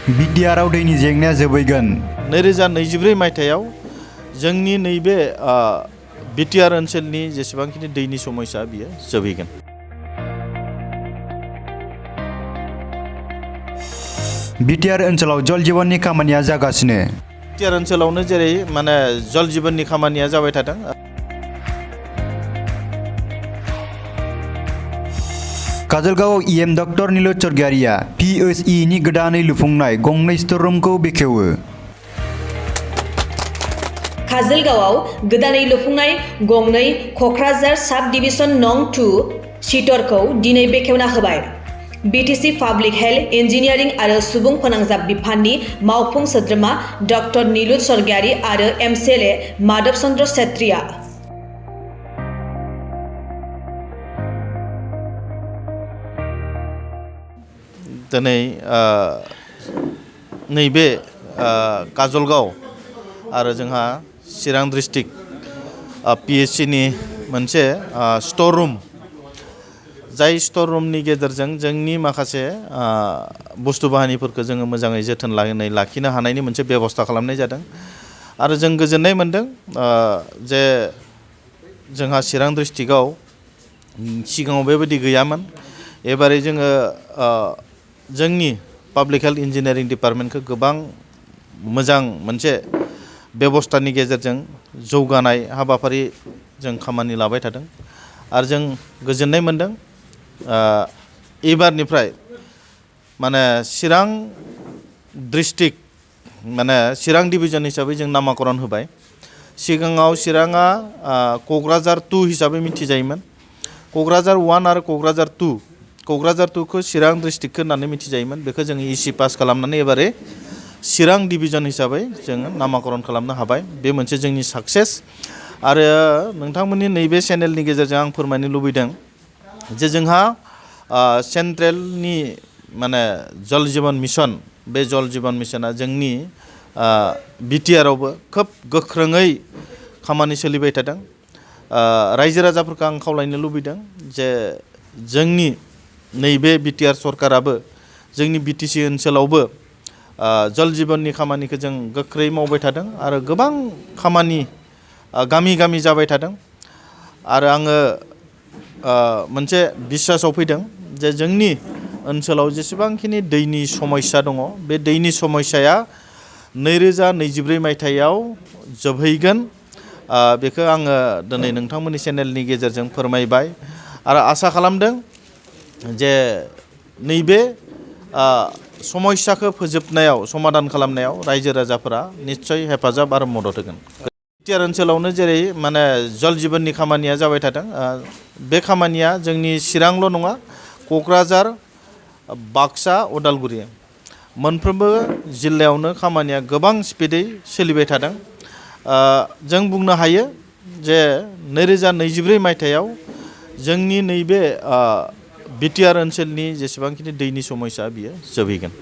बिटिआरआव दैनि जेंनाया जोबैगोन। 2024 मायथाइयाव जोंनि नैबे बिटिआर ओनसोलनि जेसेबांखिनि दैनि समस्या बियो जोबैगोन। बिटिआर ओनसोलाव जल जीवननि खामानिया जागासिनो। बिटिआर ओनसोलावनो जेरै माने जल जीवननि खामानिया जाबाय थादों। काजलगावआव EM डक्टर नीलुत सरगयारिया PHE नि गोदानै लुफुंनाय गंनै स्टर रुमखौ बेखेवो। काजलगावआव गोदानै लुफुंनाय गंनै क'क्राझार साब डिभिजन नं 2 स्टरखौ दिनै बेखेवना होबाय। BTC पाब्लिक हेल्थ इन्जिनियारिं आरो सुबुं फोनांजाब बिफाननि मावफुं सोद्रोमा डक्टर नीलुत सरगयारि आरो MCLA माधव चन्द्र सेत्रीआ दिनै नैबे काजलगाव आरो जोंहा चिरां डिस्ट्रिक्ट PHE नि मोनसे स्टर रुम, जाय स्टर रुमनि गेजेरजों जोंनि माखासे बुस्थु बाहानिफोरखौ जोङो मोजाङै जोथोन लाखिनो हानायनि मोनसे बेबस्था खालामनाय जादों। आरो जों गोजोननाय मोनदों जे जोंहा चिरां डिस्ट्रिक्टआव सिगाङाव बेबायदि गैयामोन। एबारै जोङो जोंनि पाब्लिक हेल्थ इन्जिनियारिं डिपार्टमेन्टखौ गोबां मोजां मोनसे बेबस्थानि गेजेरजों जौगानाय हाबाफारि जों खामानि लाबाय थादों। आरो जों गोजोननाय मोनदों एबारनिफ्राय माने चिरां डिस्ट्रिक्ट माने चिरां डिभिजन हिसाबै जों नामाकरन होबाय। सिगाङाव चिराङा क'क्राझार 2 हिसाबै मिथिजायोमोन। क'क्राझार 1 आरो क'क्राझार 2, क'क्राझार 2 खौ चिरां डिस्ट्रिक्ट होननानै मिथिजायोमोन। बेखौ जोङो EC पास खालामनानै एबारै चिरां डिभिजन हिसाबै जोङो नामाकरन खालामनो हाबाय। बे मोनसे जोंनि साक्सेस। आरो नोंथांमोननि नैबे चेनेलनि गेजेरजों आं फोरमायनो लुबैदों जे जोंहा सेन्ट्रेलनि माने जल जीवन मिशन, बे जल जीवन मिशना जोंनि बिटिआरआवबो खोब गोख्रोङै खामानि सोलिबाय थादों। रायजो राजाफोरखौ आं खावलायनो लुबैदों जे जोंनि नैबे बिटिआर सरकाराबो जोंनि BTC ओनसोलावबो जल जीवननि खामानिखौ जों गोख्रै मावबाय थादों आरो गोबां खामानि गामि गामि जाबाय थादों। आरो आङो मोनसे बिसासाव फैदों जे जोंनि ओनसोलाव जेसेबांखिनि दैनि समस्या दङ, बे दैनि समस्याया 2024 मायथाइयाव जोबहैगोन। बेखौ आङो दिनै नोंथांमोननि चेनेलनि गेजेरजों फोरमायबाय आरो आसा खालामदों जे नैबे समस्याखौ फोजोबनायाव, समाधान खालामनायाव रायजो राजाफोरा निस्सय हेफाजाब आरो मदद होगोन। बिटिआर ओनसोलावनो जेरै माने जल जीवननि खामानिया जाबाय थादों, बे खामानिया जोंनि चिरांल' नङा, क'क्राझार, बाक्सा, उदालगुरि मोनफ्रोमबो जिल्लायावनो खामानिया गोबां स्पिडै सोलिबाय थादों। जों बुंनो हायो जे 2024 मायथाइयाव जोंनि नैबे बिटिआर ओनसोलनि जेसेबांखिनि दैनि समस्या बियो जोबहैगोन।